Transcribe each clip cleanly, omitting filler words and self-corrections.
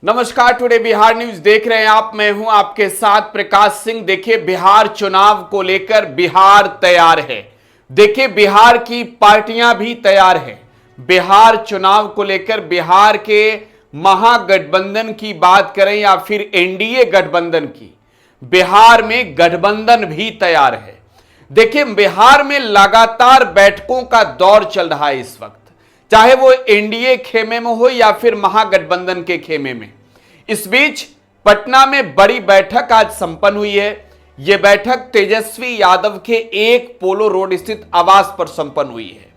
नमस्कार, today Bihar news देख रहे हैं आप। मैं हूं आपके साथ प्रकाश सिंह। देखिए, बिहार चुनाव को लेकर बिहार तैयार है। देखिए, बिहार की पार्टियां भी तैयार है। बिहार चुनाव को लेकर बिहार के महागठबंधन की बात करें या फिर एनडीए गठबंधन की, बिहार में गठबंधन भी तैयार है। देखिए, बिहार में लगातार बैठकों का दौर चल रहा है इस वक्त, चाहे वो एनडीए खेमे में हो या फिर महागठबंधन के खेमे में। इस बीच पटना में बड़ी बैठक आज संपन्न हुई है। यह बैठक तेजस्वी यादव के एक पोलो रोड स्थित आवास पर संपन्न हुई है।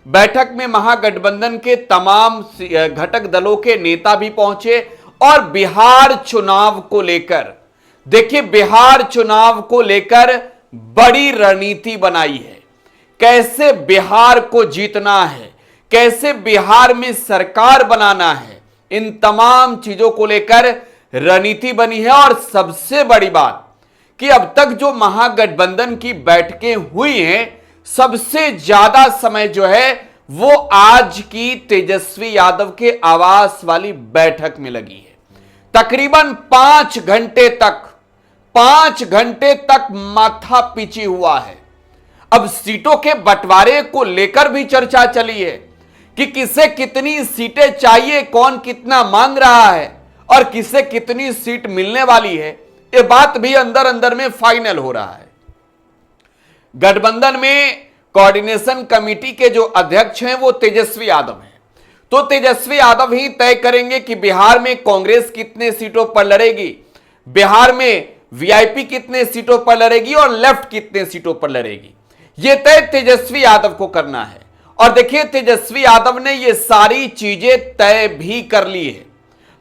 बैठक में महागठबंधन के तमाम घटक दलों के नेता भी पहुंचे और बिहार चुनाव को लेकर, देखिए, बिहार चुनाव को लेकर बड़ी रणनीति बनाई है। कैसे बिहार को जीतना है, कैसे बिहार में सरकार बनाना है, इन तमाम चीजों को लेकर रणनीति बनी है। और सबसे बड़ी बात कि अब तक जो महागठबंधन की बैठकें हुई हैं, सबसे ज्यादा समय जो है वो आज की तेजस्वी यादव के आवास वाली बैठक में लगी है। तकरीबन 5 घंटे तक माथा पीची हुआ है। अब सीटों के बंटवारे को लेकर भी चर्चा चली है कि किसे कितनी सीटें चाहिए, कौन कितना मांग रहा है और किसे कितनी सीट मिलने वाली है। यह बात भी अंदर अंदर में फाइनल हो रहा है। गठबंधन में कोऑर्डिनेशन कमेटी के जो अध्यक्ष हैं वो तेजस्वी यादव हैं, तो तेजस्वी यादव ही तय करेंगे कि बिहार में कांग्रेस कितने सीटों पर लड़ेगी, बिहार में वीआईपी कितने सीटों पर लड़ेगी और लेफ्ट कितने सीटों पर लड़ेगी। यह तय तेजस्वी यादव को करना है। और देखिए, तेजस्वी यादव ने ये सारी चीजें तय भी कर ली है।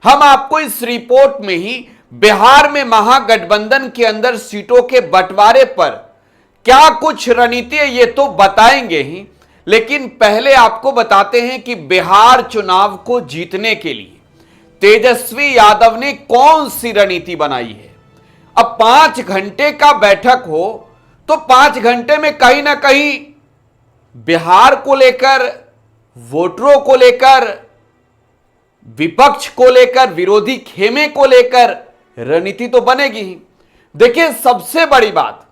हम आपको इस रिपोर्ट में ही बिहार में महागठबंधन के अंदर सीटों के बंटवारे पर क्या कुछ रणनीति है ये तो बताएंगे ही, लेकिन पहले आपको बताते हैं कि बिहार चुनाव को जीतने के लिए तेजस्वी यादव ने कौन सी रणनीति बनाई है। अब 5 घंटे का बैठक हो तो 5 घंटे में कहीं ना कहीं बिहार को लेकर, वोटरों को लेकर, विपक्ष को लेकर, विरोधी खेमे को लेकर रणनीति तो बनेगी ही। देखिए, सबसे बड़ी बात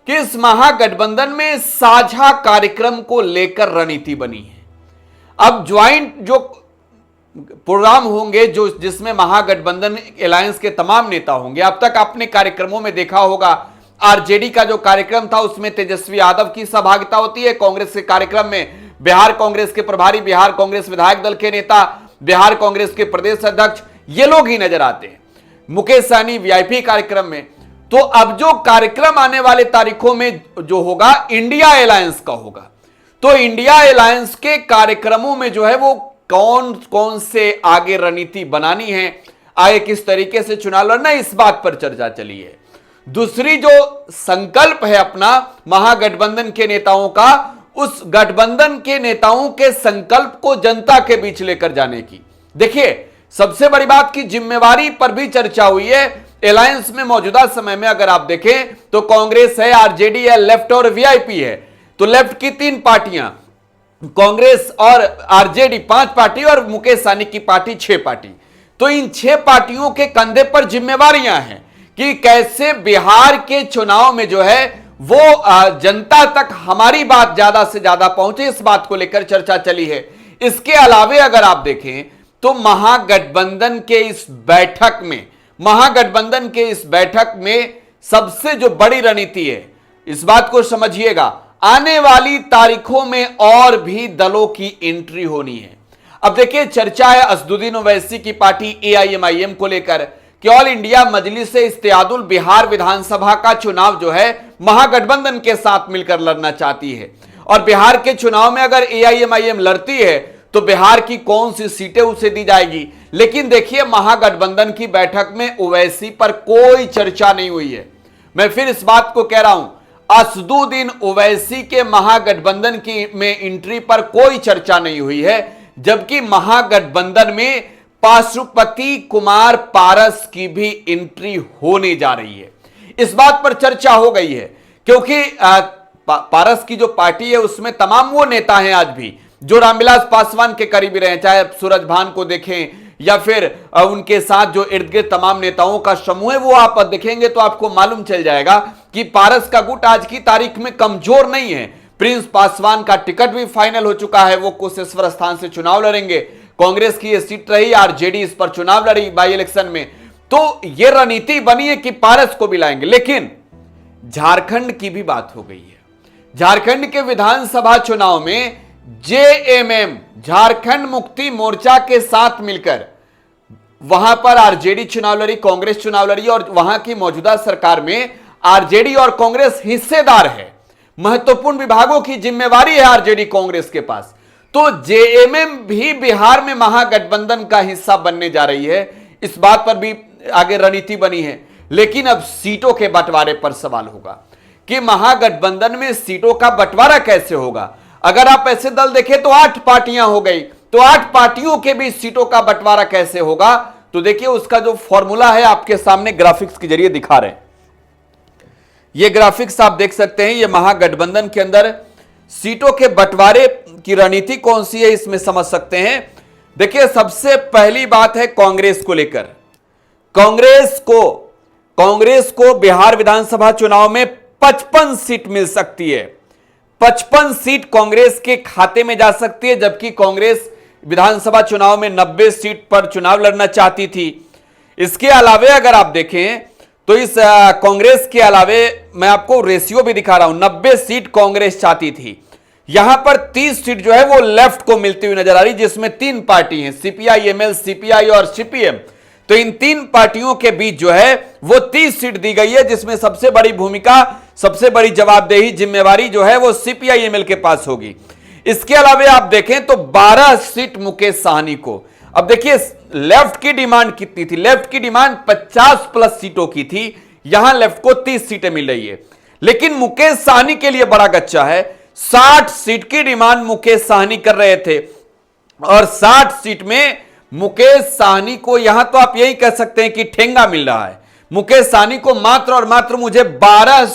कि इस महागठबंधन में साझा कार्यक्रम को लेकर रणनीति बनी है। अब ज्वाइंट जो प्रोग्राम होंगे, जो जिसमें महागठबंधन अलायंस के तमाम नेता होंगे। अब तक आपने कार्यक्रमों में देखा होगा, आरजेडी का जो कार्यक्रम था उसमें तेजस्वी यादव की सहभागिता होती है। कांग्रेस के कार्यक्रम में बिहार कांग्रेस के प्रभारी, बिहार कांग्रेस विधायक दल के नेता, बिहार कांग्रेस के प्रदेश अध्यक्ष, ये लोग ही नजर आते हैं। मुकेश सहनी वीआईपी कार्यक्रम में। तो अब जो कार्यक्रम आने वाले तारीखों में जो होगा, इंडिया अलायंस का होगा। तो इंडिया अलायंस के कार्यक्रमों में जो है वो कौन कौन से आगे रणनीति बनानी है, आगे किस तरीके से चुनाव लड़ना, इस बात पर चर्चा चली है। दूसरी जो संकल्प है अपना महागठबंधन के नेताओं का, उस गठबंधन के नेताओं के संकल्प को जनता के बीच लेकर जाने की। देखिए, सबसे बड़ी बात की जिम्मेवारी पर भी चर्चा हुई है। अलायंस में मौजूदा समय में अगर आप देखें तो कांग्रेस है, आरजेडी है, लेफ्ट और वीआईपी है। तो लेफ्ट की 3 पार्टियां, कांग्रेस और आरजेडी 5 पार्टी और मुकेश सहनी की पार्टी 6 पार्टी। तो इन 6 पार्टियों के कंधे पर जिम्मेवारियां हैं कि कैसे बिहार के चुनाव में जो है वो जनता तक हमारी बात ज्यादा से ज्यादा पहुंचे, इस बात को लेकर चर्चा चली है। इसके अलावे अगर आप देखें तो महागठबंधन के इस बैठक में सबसे जो बड़ी रणनीति है, इस बात को समझिएगा, आने वाली तारीखों में और भी दलों की एंट्री होनी है। अब देखिए, चर्चा है असदुद्दीन ओवैसी की पार्टी एआईएमआईएम को लेकर कि ऑल इंडिया मजलिस से इत्तेहादुल बिहार विधानसभा का चुनाव जो है महागठबंधन के साथ मिलकर लड़ना चाहती है। और बिहार के चुनाव में अगर एआईएमआईएम लड़ती है तो बिहार की कौन सी सीटें उसे दी जाएगी। लेकिन देखिए, महागठबंधन की बैठक में ओवैसी पर कोई चर्चा नहीं हुई है। मैं फिर इस बात को कह रहा हूं, असदुद्दीन ओवैसी के महागठबंधन की में एंट्री पर कोई चर्चा नहीं हुई है, जबकि महागठबंधन में पाशुपति कुमार पारस की भी एंट्री होने जा रही है। इस बात पर चर्चा हो गई है क्योंकि पारस की जो पार्टी है उसमें तमाम वो नेता हैं आज भी जो रामविलास पासवान के करीबी रहे, चाहे सूरज भान को देखें या फिर उनके साथ जो इर्द गिर्द तमाम नेताओं का समूह है, वो आप देखेंगे तो आपको मालूम चल जाएगा कि पारस का गुट आज की तारीख में कमजोर नहीं है। प्रिंस पासवान का टिकट भी फाइनल हो चुका है, वो कुशेश्वर स्थान से चुनाव लड़ेंगे। कांग्रेस की ये सीट रही, आरजेडी इस पर चुनाव लड़ी बाई इलेक्शन में, तो ये रणनीति बनी है कि पारस को भी लाएंगे। लेकिन झारखंड की भी बात हो गई है। झारखंड के विधानसभा चुनाव में जेएमएम झारखंड मुक्ति मोर्चा के साथ मिलकर वहां पर आरजेडी चुनाव लड़ी, कांग्रेस चुनाव लड़ी और वहां की मौजूदा सरकार में आरजेडी और कांग्रेस हिस्सेदार है। महत्वपूर्ण विभागों की जिम्मेवारी है आरजेडी कांग्रेस के पास। तो जेएमएम भी बिहार में महागठबंधन का हिस्सा बनने जा रही है, इस बात पर भी आगे रणनीति बनी है। लेकिन अब सीटों के बंटवारे पर सवाल होगा कि महागठबंधन में सीटों का बंटवारा कैसे होगा। अगर आप ऐसे दल देखें तो 8 पार्टियां हो गई, तो 8 पार्टियों के बीच सीटों का बंटवारा कैसे होगा, तो देखिए उसका जो फॉर्मूला है आपके सामने ग्राफिक्स के जरिए दिखा रहे हैं। ये ग्राफिक्स आप देख सकते हैं, ये महागठबंधन के अंदर सीटों के बंटवारे की रणनीति कौन सी है, इसमें समझ सकते हैं। देखिए सबसे पहली बात है कांग्रेस को लेकर। कांग्रेस को बिहार विधानसभा चुनाव में 55 सीट मिल सकती है। 55 सीट कांग्रेस के खाते में जा सकती है, जबकि कांग्रेस विधानसभा चुनाव में 90 सीट पर चुनाव लड़ना चाहती थी। इसके अलावे अगर आप देखें तो इस कांग्रेस के अलावे मैं आपको रेशियो भी दिखा रहा हूं, 90 सीट कांग्रेस चाहती थी। यहां पर 30 सीट जो है वो लेफ्ट को मिलती हुई नजर आ रही, जिसमें 3 पार्टी हैं, सीपीआई, एमएल, सीपीआई और सीपीएम। तो इन 3 पार्टियों के बीच जो है वो 30 सीट दी गई है, जिसमें सबसे बड़ी भूमिका, सबसे बड़ी जवाबदेही, जिम्मेवारी जो है वो सीपीआई एमएल के पास होगी। इसके अलावे आप देखें तो 12 सीट मुकेश साहनी को। अब देखिए लेफ्ट की डिमांड कितनी थी, लेफ्ट की डिमांड 50+ सीटों की थी, यहां लेफ्ट को 30 सीटें मिल रही है। लेकिन मुकेश साहनी के लिए बड़ा गच्चा है, 60 सीट की डिमांड मुकेश साहनी कर रहे थे और 60 सीट में मुकेश साहनी को यहां तो आप यही कह सकते हैं कि ठेंगा मिल रहा है। मुकेश साहनी को मात्र और मात्र मुझे 12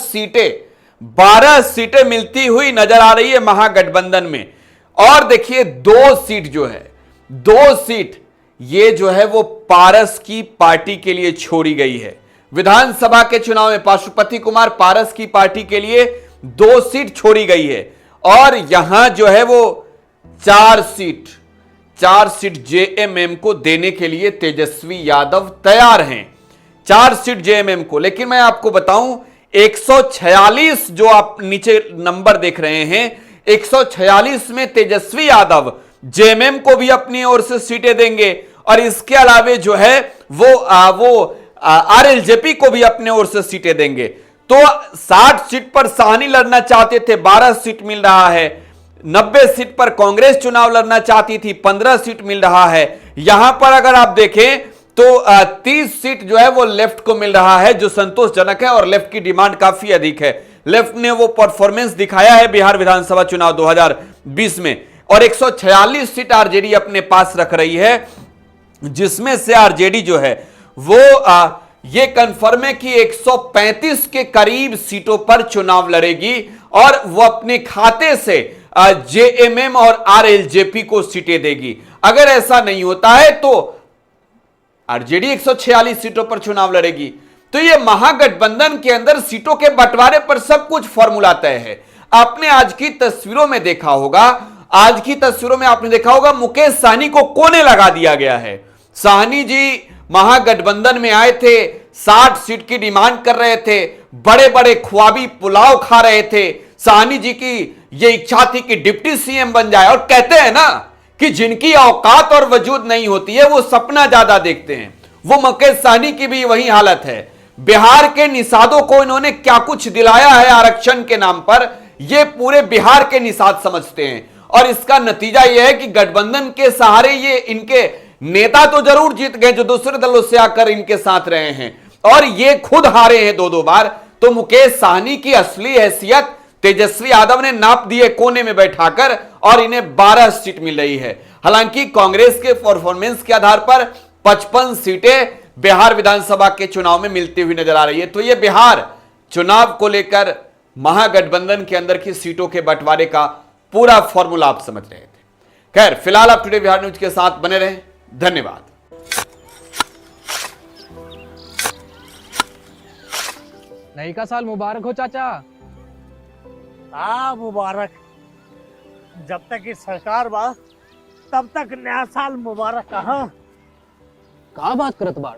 सीटें मिलती हुई नजर आ रही है महागठबंधन में। और देखिए 2 सीट जो है, 2 सीट ये जो है वो पारस की पार्टी के लिए छोड़ी गई है। विधानसभा के चुनाव में पशुपति कुमार पारस की पार्टी के लिए 2 सीट छोड़ी गई है और यहां जो है वो 4 सीट जेएमएम को देने के लिए तेजस्वी यादव तैयार हैं, 4 सीट जेएमएम को। लेकिन मैं आपको बताऊं 146 जो आप नीचे नंबर देख रहे हैं, 146 में तेजस्वी यादव जेएमएम को भी अपनी ओर से सीटें देंगे और इसके अलावे जो है वो आरएलजेपी को भी अपने ओर से सीटें देंगे। तो 60 सीट पर साहनी लड़ना चाहते थे, 12 सीट मिल रहा है। 90 सीट पर कांग्रेस चुनाव लड़ना चाहती थी, 15 सीट मिल रहा है। यहां पर अगर आप देखें तो 30 सीट जो है वो लेफ्ट को मिल रहा है, जो संतोषजनक है और लेफ्ट की डिमांड काफी अधिक है। लेफ्ट ने वो परफॉर्मेंस दिखाया है बिहार विधानसभा चुनाव 2020 में और 146 सीट आरजेडी अपने पास रख रही है, जिसमें से आरजेडी जो है वो ये कंफर्म है कि 135 के करीब सीटों पर चुनाव लड़ेगी और वो अपने खाते से जेएमएम और आरएलजेपी को सीटें देगी। अगर ऐसा नहीं होता है तो आरजेडी 146 सीटों पर चुनाव लड़ेगी। तो ये महागठबंधन के अंदर सीटों के बंटवारे पर सब कुछ फॉर्मूला तय है। आपने आज की तस्वीरों में देखा होगा, मुकेश साहनी को कोने लगा दिया गया है। साहनी जी महागठबंधन में आए थे, 60 सीट की डिमांड कर रहे थे, बड़े बड़े ख्वाबी पुलाव खा रहे थे। साहनी जी की यह इच्छा थी कि डिप्टी सीएम बन जाए और कहते हैं ना कि जिनकी औकात और वजूद नहीं होती है वो सपना ज्यादा देखते हैं। वो मुकेश साहनी की भी वही हालत है। बिहार के निषादों को इन्होंने क्या कुछ दिलाया है आरक्षण के नाम पर, ये पूरे बिहार के निषाद समझते हैं और इसका नतीजा यह है कि गठबंधन के सहारे ये इनके नेता तो जरूर जीत गए जो दूसरे दलों से आकर इनके साथ रहे हैं और ये खुद हारे हैं 2-2 बार। तो मुकेश साहनी की असली हैसियत तेजस्वी यादव ने नाप दिए कोने में बैठाकर और इन्हें 12 सीट मिल रही है। हालांकि कांग्रेस के परफॉर्मेंस के आधार पर 55 सीटें बिहार विधानसभा के चुनाव में मिलती हुई नजर आ रही है। तो यह बिहार चुनाव को लेकर महागठबंधन के अंदर की सीटों के बंटवारे का पूरा फॉर्मूला आप समझ रहे थे। खैर फिलहाल आप टुडे बिहार न्यूज के साथ बने रहें, धन्यवाद। नई का साल मुबारक हो चाचा। मुबारक। जब तक ये सरकार बा तब तक नया साल मुबारक। कहाँ का बात करत बाड़?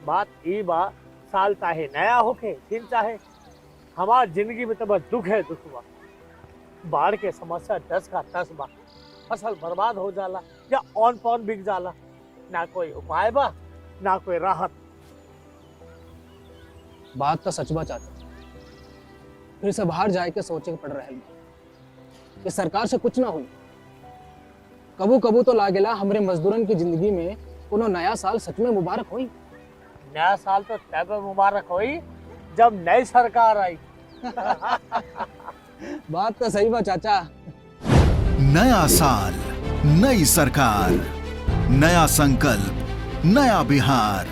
बात ई बा, साल चाहे नया होके दिन चाहे, हमार जिंदगी में तो बस दुख है, दुख बा। बाढ़ के समस्या 10 का 10 बा। फसल बर्बाद हो जाला या ऑन पॉन बिक जाला, ना कोई उपाय बा ना कोई राहत। बात तो सच बा चाचा, फिर से बाहर जाए के सोचे के पड़ रहा है कि सरकार से कुछ ना हुई। कबू कबू तो लागेला हमरे मजदूरन की जिंदगी में कोनो नया साल सच में मुबारक हुई। नया साल तो तब मुबारक हुई जब नई सरकार आई। बात तो सही बा चाचा। नया साल, नई सरकार, नया संकल्प, नया बिहार।